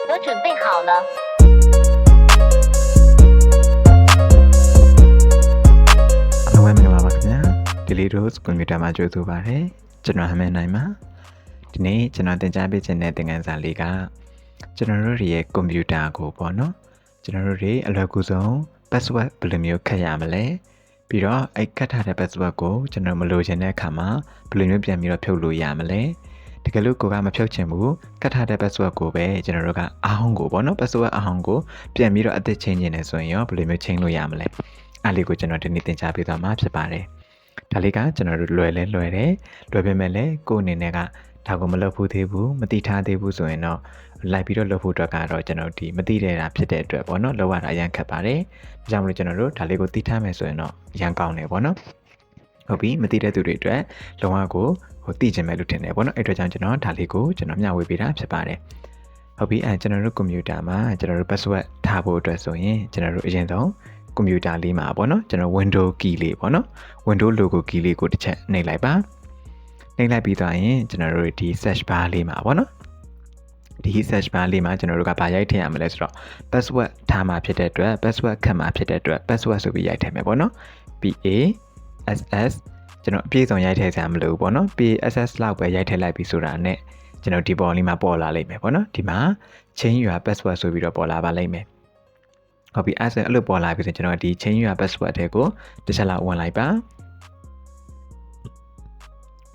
都准备好了。အားလုံးပဲမင်္ဂလာပါခင်ဗျာဒီလေးတို့ကွန်ပျူတာမှာကြိုဆိုပါရစေကျွန်တော်ဟမန်နိုင်ပါဒီနေ့ကျွန်တော်သင်ကြားပေးခြင်းတဲ့သင်ခန်းစာလေးကကျွန်တော်တို့ရဲ့ကွန်ပျူတာကိုပေါ့နော်ကျွန်တော်တို့တွေအလွယ်ကူဆုံး password ဘယ်လိုမျိုးခတ်ရမလဲပြီးတော့အဲ့ခတ်ထားတဲ့ password ကိုကျွန်တော်မလိုချင်တဲ့အခါမှာဘယ်လိုမျိုးပြန်ပြီးတော့ဖြုတ်လို့ရမလဲတကယ်လို့ကိုကမဖြုတ်ချင်ဘူးခတ်ထားတဲ့ password ကိုပဲကျွန်တော်တို့ကအဟောင်းကိုပေါ့နော် password အဟောင်းကိုပြန်ပြီးတော့အသစ်ချိန်နေတယ်ဆိုရင်ရောဘယ်လိုမျိုးချိန်လို့ရမလဲအဲ့လေးကိုကျွန်တော်ဒီနေ့သင်ကြားပေးသွားမှာဖြစ်ပါတယ်ဒါလေးကကျွန်တော်တို့လွယ်တယ်လွယ်ပေမဲ့လည်းကိုယ်အနေနဲ့ကဒါကိုမလုပ်ဘူးသေးဘူးမသိထားသေးဘူးဆိုရင်တော့လိုက်ပြီးတော့လုပ်ဖို့အတွက်ကတော့ကျွန်တော်ဒီမသိတဲ့တာဖြစ်တဲ့အတွက်ပေါ့နော်လောက်ရတာအရန်ခက်ပါတယ်ဒါကြောင့်မလို့ကျွန်တော်တို့ဒါလေးကိုသိထားမယ်ဆိုရင်တော့ရန်ကောင်းတယ်ပေါ့နော်ဟုတ်ပြီမသိတဲ့သူတွေအတွက်လုံဝကိုသိချင်မယ်လို့ထင်တယ်ပေါ့နော်အဲ့အတွက်ကြောင့်ကျွန်တော်ဒါလေးကိုကျွန်တော်မျှဝေပေးတာဖြစ်ပါတယ်ဟုတ်ပြီကျွန်တော်တို့ကွန်ပျူတာမှာကျွန်တော်တို့ password ထားဖို့အတွက်ဆိုရင်ကျွန်တော်တို့အရင်ဆုံးကွန်ပျူတာလေးမှာပေါ့နော်ကျွန်တော် window key လေးပေါ့နော် window logo key လေးကိုတစ်ချက်နှိပ်လိုက်ပါနှိပ်လိုက်ပြီးသွားရင်ကျွန်တော်တို့ဒီ search bar လေးမှာပေါ့နော်ဒီ search bar လေးမှာကျွန်တော်တို့ကဘာရိုက်ထည့်ရမလဲဆိုတော့ password ထားမှာဖြစ်တဲ့အတွက် password ခတ်မှာဖြစ်တဲ့အတွက် password ဆိုပြီးရိုက်ထည့်မယ်ပေါ့နော် PASS ကျွန်တော်အပြည့်စုံရိုက်ထည့်စရာမလိုဘူးပေါ့နော် PASS လောက်ပဲရိုက်ထည့်လိုက်ပြီးဆိုတာနဲ့ကျွန်တော်ဒီပေါ်လေးမှာပေါ်လာလိမ့်မယ်ပေါ့နော်ဒီမှာ change your password ဆိုပြီးတော့ပေါ်လာပါလိမ့်မယ်ဟုတ်ပြီအဲ့လိုပေါ်လာပြီဆိုကျွန်တော်ဒီ change your password တွေကိုတစ်ချက်လောက်ဝင်လိုက်ပါ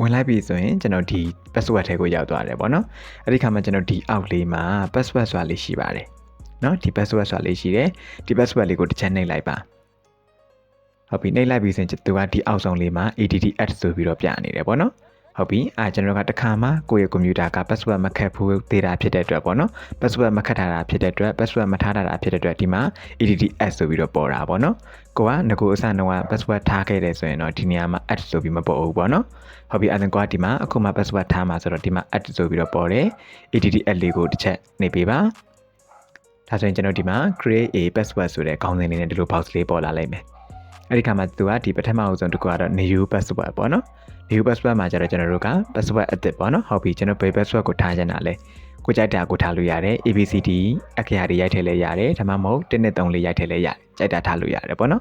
ဝင်လိုက်ပြီဆိုရင်ကျွန်တော်ဒီ password တွေကိုရောက်သွားတယ်ပေါ့နော်အဲ့ဒီခါမှာကျွန်တော်ဒီအောက်လေးမှာ password ဆိုတာလေးရှိပါတယ်နော်ဒီ password ဆိုတာလေးရှိတယ်ဒီ password လေးကိုတစ်ချက်နှိပ်လိုက်ပါဟုတ်ပြီနှိပ်လိုက်ပြီဆိုရင်သူကဒီအောက်ဆုံးလေးမှာ add ဆိုပြီးတော့ပြနေတယ်ပေါ့နော်ဟုတ်ပြီကျွန်တော်ကတခါမှကိုယ့်ရဲ့ကွန်ပျူတာက password မခတ်ဘူးသေးတာဖြစ်တဲ့အတွက်ပေါ့နော် password မခတ်ထားတာဖြစ်တဲ့အတွက် password မထားတာဖြစ်တဲ့အတွက်ဒီမှာ add ဆိုပြီးတော့ပေါ်တာပေါ့နော်ကိုကငကိုအစနှောက password ထားခဲ့တယ်ဆိုရင်တော့ဒီနေရာမှာ add ဆိုပြီးမပေါ်ဘူးပေါ့နော်ဟုတ်ပြီအဲ့ဒါကဒီမှာအခုမှ password ထားမှာဆိုတော့ဒီမှာ add ဆိုပြီးတော့ပေါ်တယ် add လေးကိုတစ်ချက်နှိပ်ပေးပါဒါဆိုရင်ကျွန်တော်ဒီမှာ create a password ဆိုတဲ့ခေါင်းစဉ်လေးနဲ့ဒီလို box လေးပေါ်လာလိမ့်မယ်အဲ့ဒီခါမှာသူကဒီပထမအဆုံးတစ်ခုကတော့ new password ပေါ့နော် new password မှာကျတော့ကျွန်တော်တို့က password အသစ်ပေါ့နော်ဟုတ်ပြီကျွန်တော်ဘယ် password ကိုထားချင်တာလဲကိုကြိုက်တာကိုထားလို့ရတယ် ABCD အခရာတွေရိုက်ထည့်လဲရတယ်ဒါမှမဟုတ်1 2 3လေးရိုက်ထည့်လဲရတယ်ကြိုက်တာထားလို့ရတယ်ပေါ့နော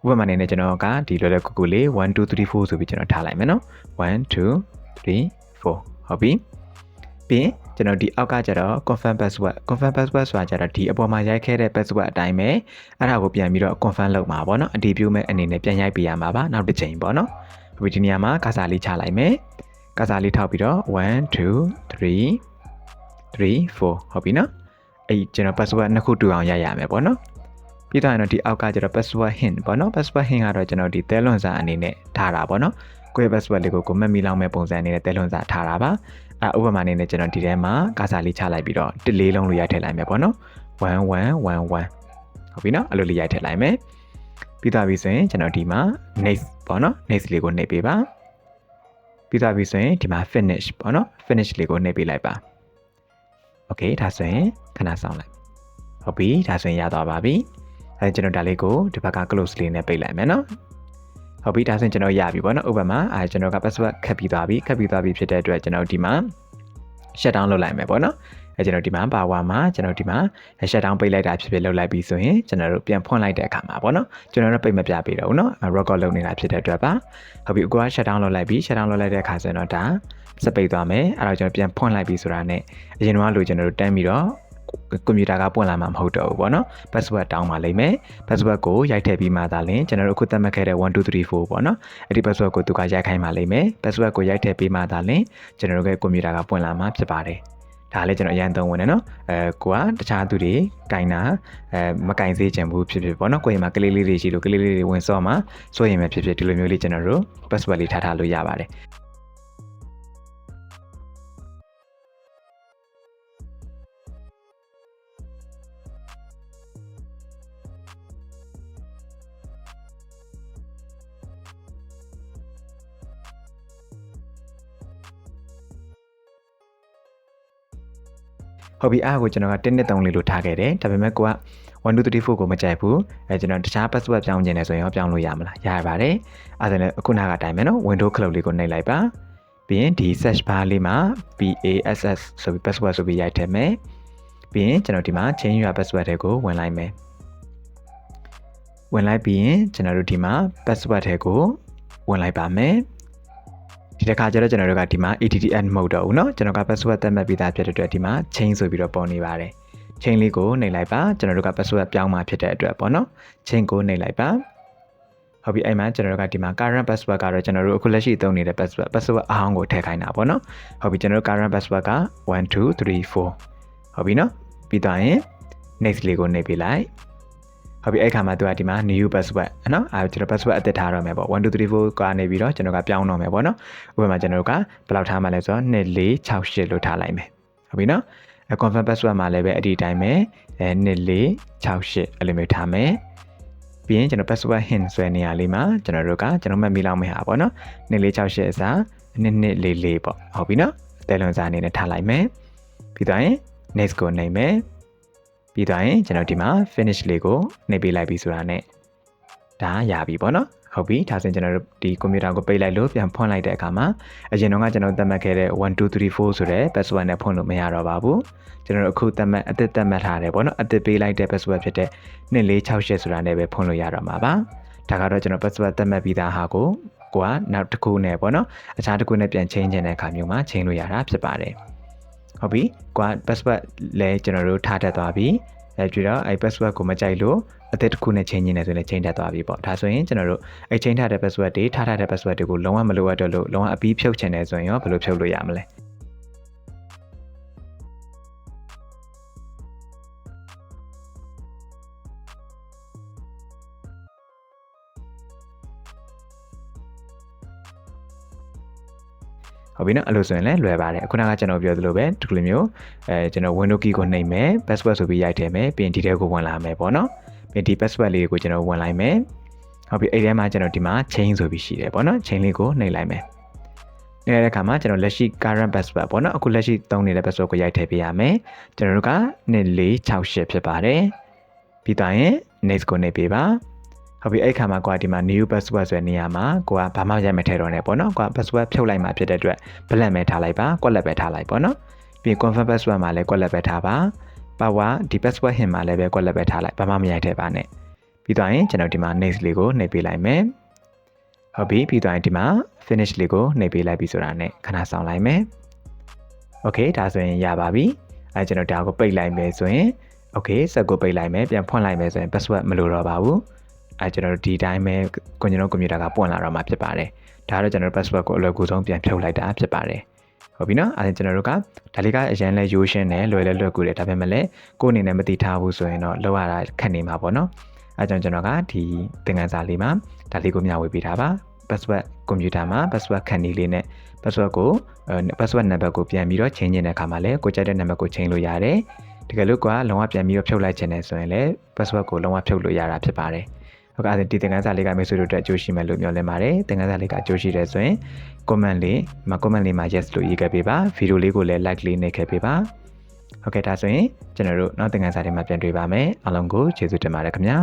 ်ဥပမာအနေနဲ့ကျွန်တော်ကဒီလွယ်လွယ်ကူကူလေး1 2 3 4ဆိုပြီးကျွန်တော်ထားလိုက်မယ်နော်1 2 3 4ဟုတ်ပြီပြီးကျွန်တော်ဒီအောက်ကကျတော့ confirm password ဆိုတာကျတော့ဒီအပေါ်မှာရိုက်ခဲ့တဲ့ password အတိုင်းပဲအဲ့ဒါကိုပြန်ပြီးတော့ confirm လုပ်မှာပေါ့နော်အတည်ပြုမဲ့အနေနဲ့ပြန်ရိုက်ပေးရမှာပါနောက်တစ်ချိန်ပေါ့နော်ဒီနေရာမှာကာစာလေးချလိုက်မယ်ကာစာလေးထောက်ပြီးတော့1 2 3 4ဟုတ်ပြီနော်အဲ့ကျွန်တော် password နှစ်ခုတူအောင်ရရမယ်ပေါ့နော်ပြီးတော့ဒီအောက်ကကျတော့ password hint ပေါ့နော် password hint ကတော့ကျွန်တော်ဒီသဲလွန်စာအနေနဲ့ထားတာပေါ့နော်ကိုယ့်ရဲ့ password လေးကိုမှတ်မိလောက်မဲ့ပုံစံအနေနဲ့သဲလွန်စာထားတာပါဥပမာအနေနဲ့ကျွန်တော်ဒီထဲမှာကာစာလေးချလိုက်ပြီးတော့တစ်လေးလုံးလိုရိုက်ထည့်လိုက်မယ်ပေါ့နော်1111ဟုတ်ပြီနော်အဲ့လိုလေးရိုက်ထည့်လိုက်မယ်ပြီးသွားပြီဆိုရင်ကျွန်တော်ဒီမှာ next ပေါ့နော် next လေးကိုနှိပ်ပေးပါပြီးသွားပြီဆိုရင်ဒီမှာ finish ပေါ့နော် finish လေးကိုနှိပ်ပေးလိုက်ပါ okay ဒါဆိုရင်ခဏစောင့်လိုက်ဟုတ်ပြီဒါဆိုရင်ရသွားပါပြီကျွန်တော်ဒါလေးကိုဒီဘက်က close လေးနဲ့ပိတ်လိုက်မယ်နော်ဟုတ်ပြီဒါဆိုရင်ကျွန်တော်ရပြီပေါ့နော်ဥပမာကျွန်တော်က password ခတ်ပြီးသွားပြီဖြစ်တဲ့အတွက်ကျွန်တော်ဒီမှာ shut down လုပ်လိုက်မယ်ပေါ့နော်ကျွန်တော်ဒီမှာပါဝါမှာကျွန်တော်ဒီမှာ shut down ပိတ်လိုက်တာဖြစ်လုပ်လိုက်ပြီဆိုရင်ကျွန်တော်တို့ပြန်ဖွင့်လိုက်တဲ့အခါမှာပေါ့နော်ကျွန်တော်တို့ပိတ်မပြပေးတော့ဘူးနော် record လုပ်နေတာဖြစ်တဲ့အတွက်ပါဟုတ်ပြီအခုက shut down လုပ်လိုက်ပြီ shut down လုပ်လိုက်တဲ့အခါဆိုရင်တော့ဒါစပိတ်သွားမယ်အဲ့တော့ကျွန်တော်ပြန်ဖွင့်လိုက်ပြီဆိုတာနဲ့အရင်ကလိုကျွန်တော်တို့တန်းပြီးတော့ကွန်ပျူတာကပွင့်လာမှာမဟုတ်တော့ဘူးပေါ့နော် password တောင်းပါလိမ့်မယ် password ကိုရိုက်ထည့်ပြီးမှသာလင်ကျွန်တော်တို့အခုသတ်မှတ်ခဲ့တဲ့1 2 3 4ပေါ့နော်အဲ့ဒီ password ကိုသူကရိုက်ခိုင်းပါလိမ့်မယ် password ကိုရိုက်ထည့်ပြီးမှသာလင်ကျွန်တော်တို့ရဲ့ကွန်ပျူတာကပွင့်လာမှာဖြစ်ပါတယ်ဒါလည်းကျွန်တော်အရင်သုံးဝင်တယ်နော်ကိုကတခြားသူတွေကင်တာမကင်စေးချင်ဘူးဖြစ်ပေါ့နော်ကိုရင်မှာကလေးလေးတွေရှိလို့ကလေးလေးတွေဝင်စောမှာစိုးရင်ပဲဖြစ်ဒီလိုမျိုးလေးကျွန်တော်တို့ password လေးထားလို့ရပါတယ်ဟုတ်ပြီအားကိုကျွန်တော်က1 2 3လေးလို့ထားခဲ့တယ်ဒါပေမဲ့ကိုက1 2 3 4ကိုမကြိုက်ဘူးကျွန်တော်တခြား password ပြောင်းခြင်းလဲဆိုရင်ပြောင်းလို့ရမလားရပါတယ်အဲ့ဒါလည်းအခုနကအတိုင်းပဲနော် window cloud လေးကိုနှိပ်လိုက်ပါ ပြီးရင်ဒီ search bar လေးမှာ PASS ဆိုပြီး password ဆိုပြီးရိုက်ထည့်မယ်ပြီးရင်ကျွန်တော်ဒီမှာ change your password တွေကိုဝင်လိုက်မယ်ဝင်လိုက်ပြီးရင်ကျွန်တော်တို့ဒီမှာ password တွေကိုဝင်လိုက်ပါမယ်ဒီတစ်ခါကျတော့ကျွန်တော်တို့ကဒီမှာ ATTN မဟုတ်တော့ဘူးเนาะကျွန်တော်က password သတ်မှတ်ပြီးသားဖြစ်တဲ့အတွက်ဒီမှာ change ဆိုပြီးတော့ပေါ်နေပါတယ် chain လေးကိုနှိပ်လိုက်ပါကျွန်တော်တို့က password ပြောင်းมาဖြစ်တဲ့အတွက်ပေါ့เนาะ chain ကိုနှိပ်လိုက်ပါဟုတ်ပြီအဲ့မှာကျွန်တော်တို့ကဒီမှာ current password ကတော့ကျွန်တော်တို့အခုလက်ရှိသုံးနေတဲ့ password အဟောင်းကိုထည့်ခိုင်းတာပေါ့เนาะဟုတ်ပြီကျွန်တော်တို့ current password က1 2 3 4ဟုတ်ပြီเนาะပြီးသွားရင် next လေးကိုနှိပ်ပေးလိုက်ဟုတ်ပြီအဲ့ခါမှာသူကဒီမှာ new password နော်အဲကျွန်တော် password အသစ်ထားတော့မယ်ပေါ့1 2 3 4ကနေပြီးတော့ကျွန်တော်ကပြောင်းတော့မယ်ပေါ့နော်ဥပမာကျွန်တော်တို့ကဘယ်လောက်ထားမှလဲဆိုတော့2468လို့ထားလိုက်မယ်ဟုတ်ပြီနော်အဲ confirm password မှာလည်းပဲအဲ့ဒီအတိုင်းပဲ2468အဲ့လိုမျိုးထားမယ်ပြီးရင်ကျွန်တော် password hint ဆွဲနေရလေးမှာကျွန်တော်တို့ကကျွန်တော်မှတ်မိလောက်မယ်ဟာပေါ့နော်2468အစား2244ပေါ့ဟုတ်ပြီနော်အသေးလုံးစားအနေနဲ့ထားလိုက်မယ်ပြီးတော့ရင် next ကိုနှိပ်မယ်ပြီးသွားရင်ကျွန်တော်ဒီမှာ finish လေးကိုနှိပ်ပေးလိုက်ပြီဆိုတာနဲ့ဒါရပြီပေါ့နော်ဟုတ်ပြီဒါဆိုရင်ကျွန်တော်တို့ဒီကွန်ပျူတာကိုပိတ်လိုက်လို့ပြန်ဖွင့်လိုက်တဲ့အခါမှာအရင်တော့ကကျွန်တော်သတ်မှတ်ခဲ့တဲ့1 2 3 4ဆိုတဲ့ password နဲ့ဖွင့်လို့မရတော့ပါဘူးကျွန်တော်တို့အခုအသစ်သတ်မှတ်ထားတယ်ပေါ့နော်အသစ်ပေးလိုက်တဲ့ password ဖြစ်တဲ့2468ဆိုတာနဲ့ပဲဖွင့်လို့ရတော့မှာပါဒါကတော့ကျွန်တော် password သတ်မှတ်ပြီးသားဟာကိုကနောက်တစ်ခုနဲ့ပေါ့နော်အခြားတစ်ခုနဲ့ပြန် change တဲ့အခါမျိုးမှာ change လို့ရတာဖြစ်ပါတယ်ဟုတ်ပြီကွာ password လဲကျွန်တော်တို့ထားတတ်သွားပြီအဲကြည့်တော့အဲ password ကိုမကြိုက်လို့အသစ်တစ်ခုနဲ့ change နေတယ်ဆိုရင် change တတ်သွားပြီပေါ့ဒါဆိုရင်ကျွန်တော်တို့အဲ change ထားတဲ့ password တွေထားတဲ့ password တွေကိုလုံးဝမလိုအပ်တော့လို့လုံးဝအပြီးဖြုတ်ချင်တယ်ဆိုရင်ရောဘယ်လိုဖြုတ်လို့ရမလဲဟုတ်ပြီနော်အဲ့လိုဆိုရင်လည်းလွယ်ပါတယ်ခုနကကျွန်တော်ပြောသလိုပဲဒီလိုမျိုးကျွန်တော် window key ကိုနှိပ်မယ် password ဆိုပြီးရိုက်ထည့်မယ်ပြီးရင်ဒီထဲကိုဝင်လာမယ်ပေါ့နော်ပြီးဒီ password လေးကိုကျွန်တော်ဝင်လိုက်မယ်ဟုတ်ပြီအဲ့ထဲမှာကျွန်တော်ဒီမှာ chain ဆိုပြီးရှိတယ်ပေါ့နော် chain လေးကိုနှိပ်လိုက်မယ်နှိပ်တဲ့အခါမှာကျွန်တော်လက်ရှိ current password ပေါ့နော်အခုလက်ရှိသုံးနေတဲ့ password ကိုရိုက်ထည့်ပေးရမယ်ကျွန်တော်တို့က2468ဖြစ်ပါတယ်ပြီးသွားရင် next ကိုနှိပ်ပေးပါဟုတ်ပြီအဲ့ခါမှာကွာဒီမှာ new password ဆိုတဲ့နေရာမှာကိုကဘာမှရိုက်မထည့်တော့နဲ့ပေါ့နော်ကွာ password ဖြုတ်လိုက်မှာဖြစ်တဲ့အတွက် blank ပဲထားလိုက်ပါကွက်လက်ပဲထားလိုက်ပေါ့နော်ပြီး confirm password မှာလည်းကွက်လက်ပဲထားပါpower ဒီ password hint မှာလည်းပဲကွက်လက်ပဲထားလိုက်ဘာမှမရိုက်ထည့်ပါနဲ့ပြီးသွားရင်ကျွန်တော်ဒီမှာ next လေးကိုနှိပ်ပေးလိုက်မယ်ဟုတ်ပြီပြီးသွားရင်ဒီမှာ finish လေးကိုနှိပ်ပေးလိုက်ပြီဆိုတာနဲ့ခဏဆောင်လိုက်မယ် okay ဒါဆိုရင်ရပါပြီအဲကျွန်တော်ဒါကိုပိတ်လိုက်မယ်ဆိုရင် okay စက်ကိုပိတ်လိုက်မယ်ပြန်ဖွင့်လိုက်မယ်ဆိုရင် password မလိုတော့ပါဘူးအဲကျွန်တော်တို့ဒီတိုင်းပဲကျွန်တော်ကွန်ပျူတာကပွင့်လာတော့မှာဖြစ်ပါတယ်ဒါတော့ကျွန်တော် password ကိုအလွယ်ကူဆုံးပြန်ဖြုတ်လိုက်တာဖြစ်ပါတယ်ဟုတ်ပြီနော်အဲကျွန်တော်တို့ကဒါလေးကအရင်လဲရိုးရှင်းတယ်လွယ်လဲလွယ်ကူတယ်ဒါပေမဲ့လည်းကိုယ်အနေနဲ့မသိထားဘူးဆိုရင်တော့လောက်ရတာခက်နေမှာပေါ့နော်အဲကြောင့်ကျွန်တော်ကဒီသင်ခန်းစာလေးမှာဒါလေးကိုမျှဝေပေးထားပါ password ကွန်ပျူတာမှာ password ခန့်နေလေးနဲ့ password ကိုpassword number ကိုပြန်ပြီးတော့ change တဲ့အခါမှာလည်းကိုကြိုက်တဲ့ number ကို change လို့ရတယ်တကယ်လို့ကလုံးဝပြန်ပြီးတော့ဖြုတ်လိုက်ချင်တယ်ဆိုရင်လည်း password ကိုလုံးဝဖြုတ်လို့ရတာဖြစ်ပါတယ်ဟုတ်ကဲ့ဒီသင်ခန်းစာလေးကမိတ်ဆွေတို့အတွက်အကျိုးရှိမယ်လို့မျှော်လင့်ပါတယ်သင်ခန်းစာလေးကအကျိုးရှိတယ်ဆိုရင် comment လေးမှာ yes လို့ရေးခဲ့ပေးပါဗီဒီယိုလေးကိုလည်း like လေးနှိပ်ခဲ့ပေးပါဟုတ်ကဲ့ဒါဆိုရင်ကျွန်တော်တို့နောက်သင်ခန်းစာတွေမှာပြန်တွေ့ပါမယ်အားလုံးကိုကျေးဇူးတင်ပါတယ်ခင်ဗျာ